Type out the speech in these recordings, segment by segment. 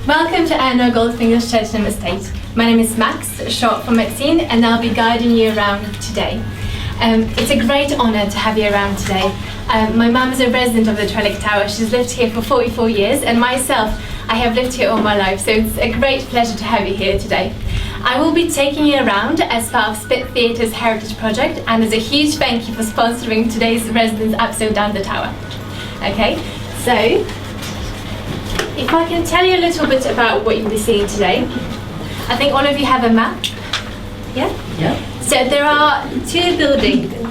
Welcome to Erno Goldfinger's Cheltenham Estate. My name is Max, short for Maxine, and I'll be guiding you around today. It's a great honour to have you around today. My mum is a resident of the Trellick Tower. She's lived here for 44 years, and myself, I have lived here all my life, so it's a great pleasure to have you here today. I will be taking you around as part of SPID Theatre's Heritage Project, and as a huge thank you for sponsoring today's residents' episode down the tower. Okay, so if I can tell you a little bit about what you'll be seeing today. I think all of you have a map. Yeah? Yeah. So there are two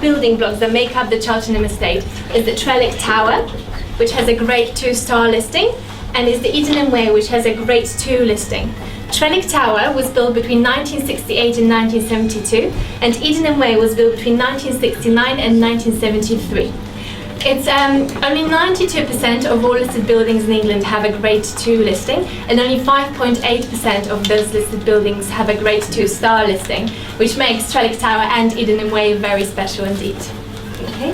building blocks that make up the Cheltenham Estate. Is the Trellick Tower, which has a Grade 2 star listing, and is the Edenham Way, which has a Grade 2 listing. Trellick Tower was built between 1968 and 1972, and Edenham Way was built between 1969 and 1973. It's only 92% of all listed buildings in England have a Grade 2 listing, and only 5.8% of those listed buildings have a Grade 2 star listing, which makes Trellick Tower and Edenham Way very special indeed. Okay.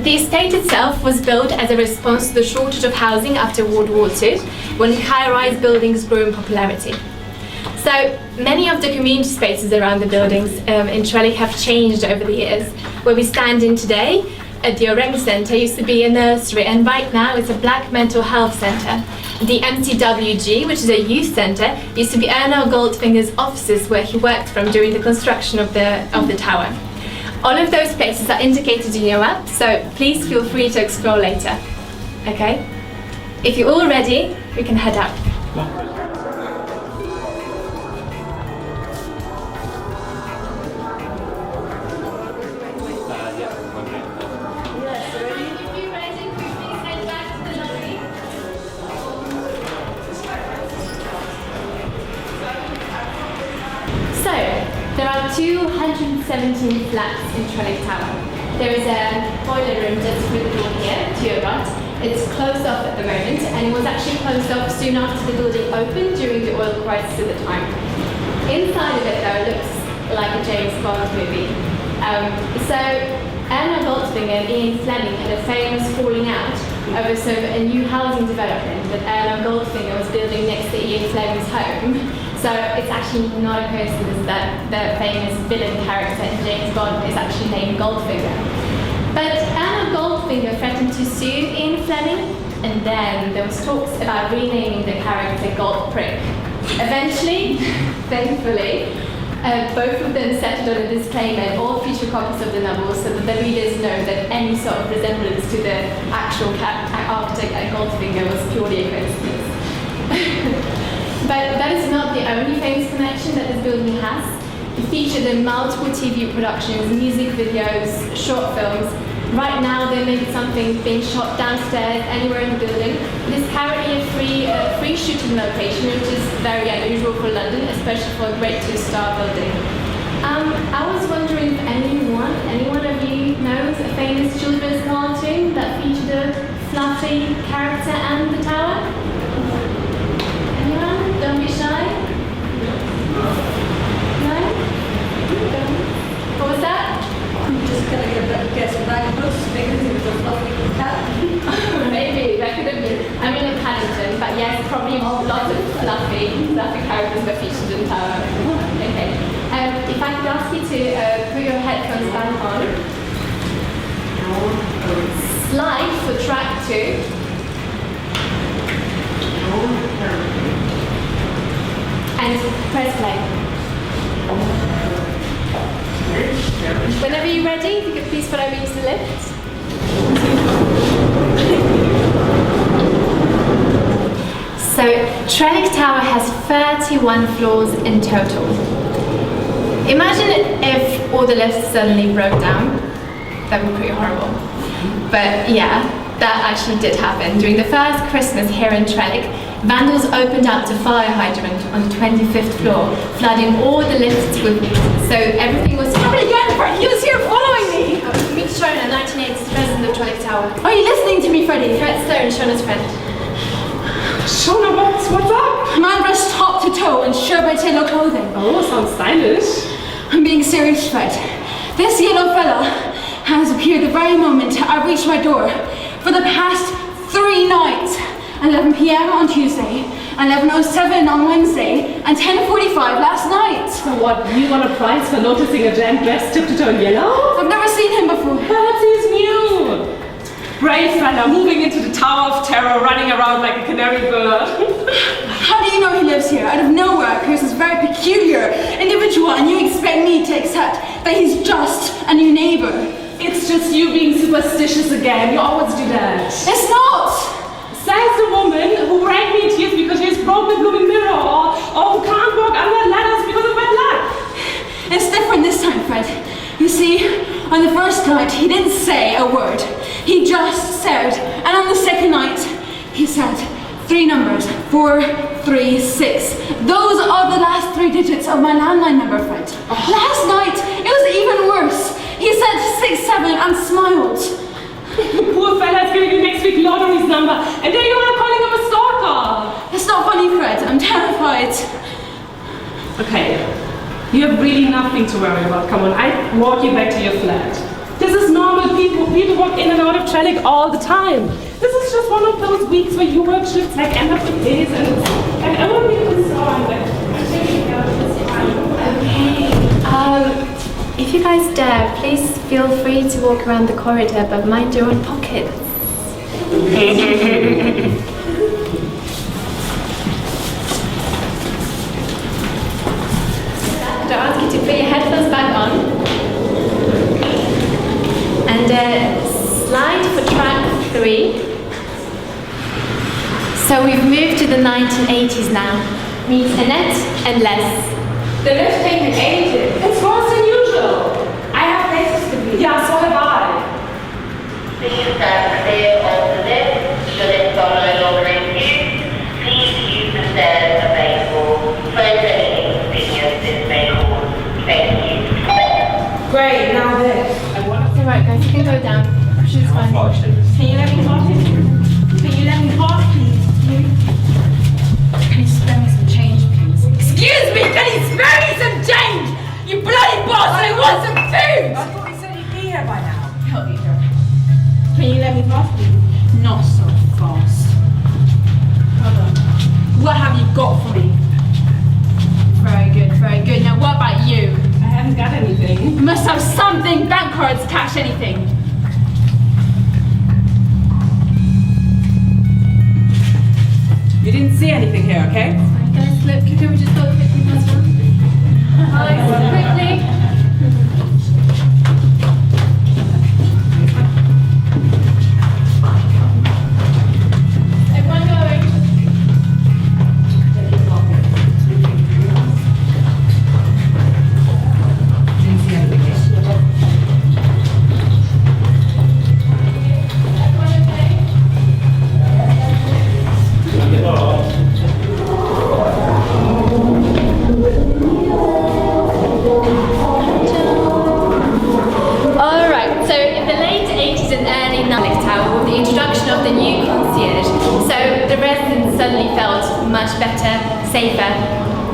The estate itself was built as a response to the shortage of housing after World War II, when high-rise buildings grew in popularity. So many of the community spaces around the buildings in Trellick have changed over the years. Where we stand in today, at the Orang Centre, used to be a nursery, and right now it's a Black Mental Health Centre. The MCWG, which is a youth centre, used to be Erno Goldfinger's offices where he worked from during the construction of the tower. All of those places are indicated in your map, so please feel free to explore later. Okay? If you're all ready, we can head out. There are 217 flats in Trellick Tower. There is a boiler room just through the door here, to your right. It's closed off at the moment, and it was actually closed off soon after the building opened during the oil crisis at the time. Inside of it, though, it looks like a James Bond movie. So Erno Goldfinger and Ian Fleming had a famous falling out over a new housing development that Erno Goldfinger was building next to Ian Fleming's home. So it's actually not a coincidence that the famous villain character in James Bond is actually named Goldfinger. But Erno Goldfinger threatened to sue Ian Fleming, and then there was talks about renaming the character Gold Prick. Eventually, thankfully, both of them settled on a disclaimer in all future copies of the novel so that the readers know that any sort of resemblance to the actual architect Goldfinger was purely a coincidence. But that is not the only famous connection that this building has. It featured in multiple TV productions, music videos, short films. Right now there may be something being shot downstairs, anywhere in the building. It is currently a free shooting location, which is very unusual for London, especially for a Grade 2 star building. I was wondering if anyone of you knows a famous children's cartoon that featured a fluffy character and the tower? Don't be shy. No? What was that? I'm just going to get a better guess with Agabus because it was a fluffy cat. Maybe, that could have been. I'm in Paddington, but yes, probably lots of fluffy characters were featured in Tower. Okay. If I could ask you to put your headphones back on. Slide for track 2. And press play. Whenever you're ready, if you could please follow me to the lift. So, Trellick Tower has 31 floors in total. Imagine if all the lifts suddenly broke down. That would be pretty horrible. But yeah, that actually did happen. During the first Christmas here in Trellick, vandals opened up the fire hydrant on the 25th floor, flooding all the lifts with water. So everything was happening again. He was here following me! Meet Shona, 1980s resident of Trellick Tower. Are you listening to me, Freddie? Fred Stone, Shona's friend. Shona, what's up? Man dressed top to toe in sherbet yellow clothing. Oh, sounds stylish. I'm being serious, Fred. This yellow fella has appeared the very moment I reached my door. For the past 3 nights, 11 p.m. on Tuesday, 11:07 on Wednesday, and 10:45 last night. So what, you won a prize for noticing a gent dressed tip to toe in yellow? I've never seen him before. Perhaps he's new. Brave fella, moving into the Tower of Terror, running around like a canary bird. How do you know he lives here? Out of nowhere, appears as a very peculiar individual, and you expect me to accept that he's just a new neighbour? It's just you being superstitious again. You always do that. It's not! Says the woman who rang me in tears because she has broken a blooming mirror, or who can't walk under ladders because of bad luck. It's different this time, Fred. You see, on the first night, he didn't say a word. He just said, and on the second night, he said 3 numbers, 4, 3, 6. Those are the last 3 digits of my landline number, Fred. Last night, it was even worse. He said 6, 7 and smiled. The poor fella is giving you next week load on his number, and there you are calling him a stalker. It's not funny, Fred. I'm terrified. Okay, you have really nothing to worry about. Come on, I walk you back to your flat. This is normal. People walk in and out of Trellick all the time. This is just one of those weeks where you work shifts like end of the days, and I won't be concerned. I'm taking care of this fine. Okay. If you guys dare, please feel free to walk around the corridor, but mind your own pockets. I'll ask you to put your headphones back on and slide for track 3. So we've moved to the 1980s now. Meet Annette and Les. The lift taken ages. It's worse than usual. I have places to be. Yeah, so have I. Please stand clear of the lift. The lifts are no longer in use. Please use the stairs available. Photo inconveniences may cause. Thank you. Great, now this. It's alright guys, you can go down. She's fine. Can you let me pass, please? Can you spare me some change, please? Excuse me, can you spare me some change? You bloody boss, I want some food! I thought he said he'd be here by now. Help me, girl. Can you let me pass, please? Not so fast. Hold on. What have you got for me? Very good, very good. Now what about you? I haven't got anything. You must have something, bank cards, cash, anything. You didn't see anything here, okay? Alright guys, look, can we just go quickly past one? Quickly. Everyone going? Didn't see anything here. Everyone okay? Alright, so in the late 80s and early 90s Tower, with the introduction of the new concierge, so the residents suddenly felt much better, safer.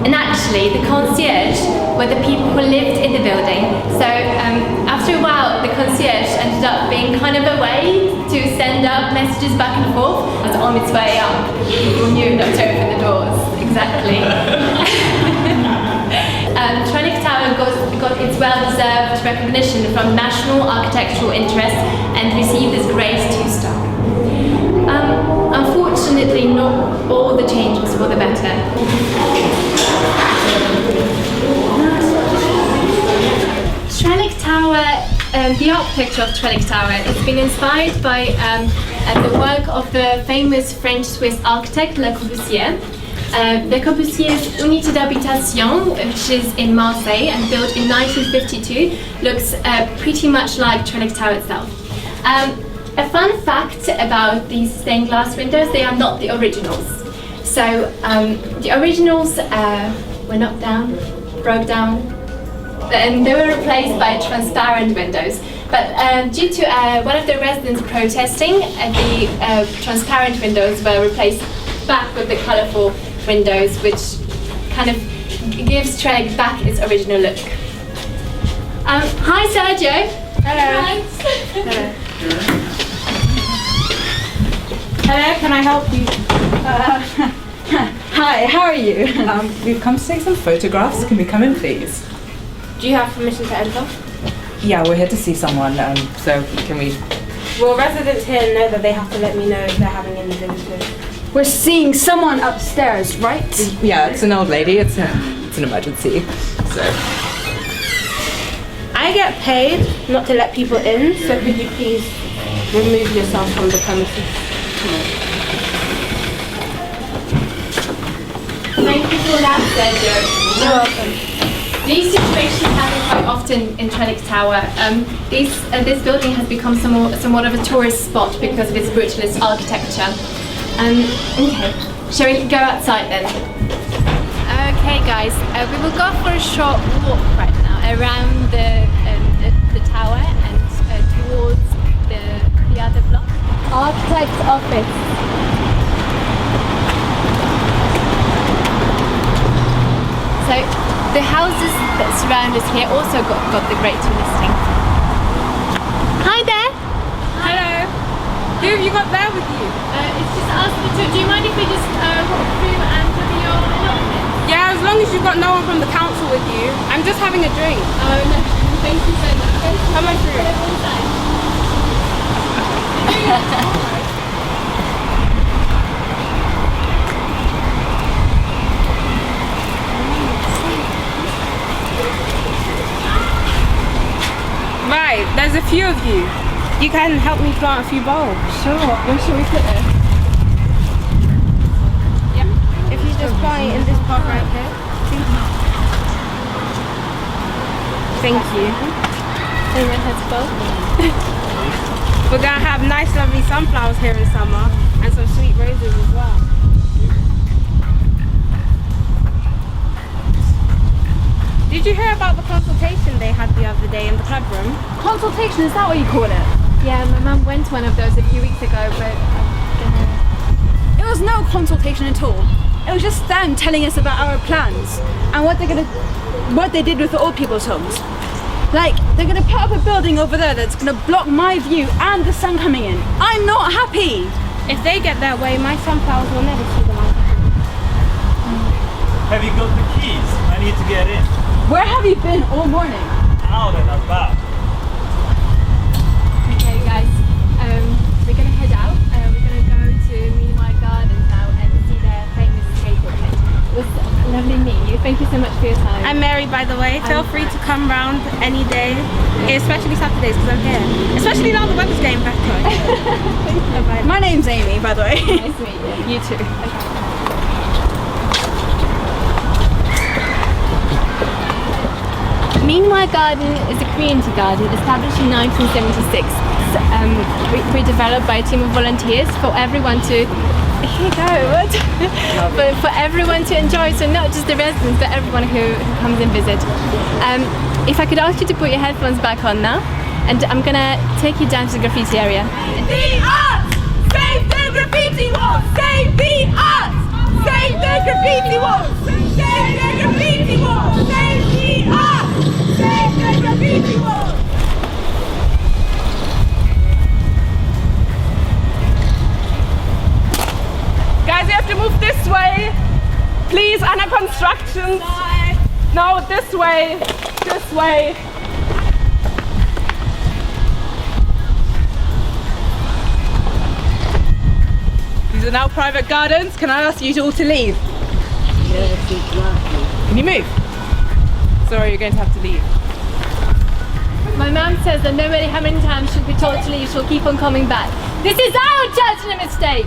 And actually, the concierge were the people who lived in the building. So after a while, the concierge ended up being kind of a way to send out messages back and forth. It was on its way up. People knew not to open the doors. Exactly. Trellick Tower got its well-deserved recognition from national architectural interest and received its Grade 2 star. Unfortunately, not all the changes were the better. Trellick Tower, the architecture of Trellick Tower has been inspired by the work of the famous French-Swiss architect Le Corbusier. Le Corbusier's Unité d'Habitation, which is in Marseille and built in 1952, looks pretty much like Trellick Tower itself. A fun fact about these stained glass windows, they are not the originals. So the originals were knocked down, broke down, and they were replaced by transparent windows. But due to one of the residents protesting, the transparent windows were replaced back with the colourful windows, which kind of gives Trellick back its original look. Hi Sergio. Hello. Hello. Hello, can I help you? Hi, how are you? We've come to take some photographs. Can we come in, please? Do you have permission to enter? Yeah, we're here to see someone, so can we... Well, residents here know that they have to let me know if they're having any visitors. We're seeing someone upstairs, right? Yeah, it's an old lady. It's an emergency, so... I get paid not to let people in, so could you please remove yourself from the premises? Thank you for that, Sergio. You're welcome. These situations happen quite often in Trellick Tower. This building has become somewhat of a tourist spot because of its brutalist architecture. Okay, shall we go outside then? Okay guys, we will go for a short walk right now around the tower and towards the other block. Architect's office. So the houses that surround us here also got the great listing. Hi there! Hello. Who have you got there with you? It's just us the two. Do you mind if we just walk through and look at your documents? Yeah, as long as you've got no one from the council with you. I'm just having a drink. Oh no, thank you so much. Come on through. Right, there's a few of you. You can help me plant a few bulbs. Sure, where should we put it? Yeah. If you just plant it in this pot right here. Thank you. Anyone has both? We're gonna have nice lovely sunflowers here in summer and some sweet roses as well. Did you hear about the consultation they had the other day in the club room? Consultation, is that what you call it? Yeah, my mum went to one of those a few weeks ago, but It was no consultation at all. It was just them telling us about our plans and what they did with the old people's homes. Like, they're gonna put up a building over there that's gonna block my view and the sun coming in. I'm not happy! If they get their way, my sunflowers will never see the light. Have you got the keys? I need to get in. Where have you been all morning? Out and about. okay guys, we're gonna head out. We're gonna go to Meanwhile Gardens now and see their famous table. It was lovely meeting you. Thank you so much for your time. I'm Mary, by the way. Feel free to come round any day, especially Saturdays because I'm here. Especially now the weather's getting better. Bye-bye. My name's Amy, by the way. Nice to meet you. You too. Meanwhile Garden is a community garden established in 1976, redeveloped by a team of volunteers for everyone to, here you go, what? for everyone to enjoy, so not just the residents but everyone who comes and visits. If I could ask you to put your headphones back on now, and I'm gonna take you down to the graffiti area. The arts! Save the graffiti wall! Save the arts! Save the graffiti wall! Save the graffiti wall! Save the arts! Save the graffiti wall! Guys, you have to move this way. Please, under construction. No, this way. This way. These are now private gardens. Can I ask you all to leave? Can you move? Sorry, you're going to have to leave. My mum says that no matter how many times she'll be told to leave, she'll keep on coming back. This is our Cheltenham Estate!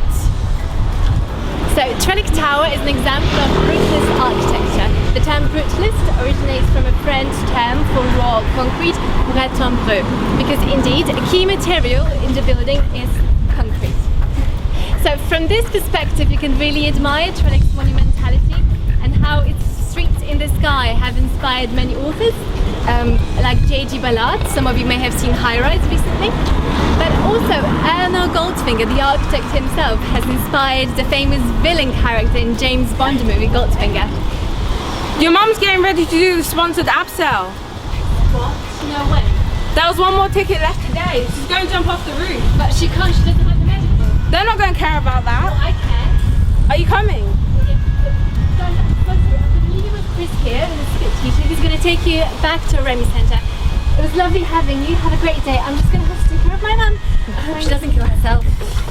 So, Trellick Tower is an example of brutalist architecture. The term brutalist originates from a French term for raw concrete, breton brut, because indeed a key material in the building is concrete. So from this perspective you can really admire Trellick's monumentality and how its streets in the sky have inspired many authors, like J.G. Ballard. Some of you may have seen High Rise recently. But also Erno Goldfinger, the architect himself, has inspired the famous villain character in James Bond movie Goldfinger. Your mum's getting ready to do the sponsored app sale. What? No way. There was one more ticket left today. She's going to jump off the roof. But she can't, she doesn't have the medical. They're not going to care about that. I can. Are you coming? Yeah. Chris here, the SPID teacher, who's going to take you back to a Remy Centre. It was lovely having you. Have a great day. I'm just going to have to take care of my mum. I hope she doesn't kill herself.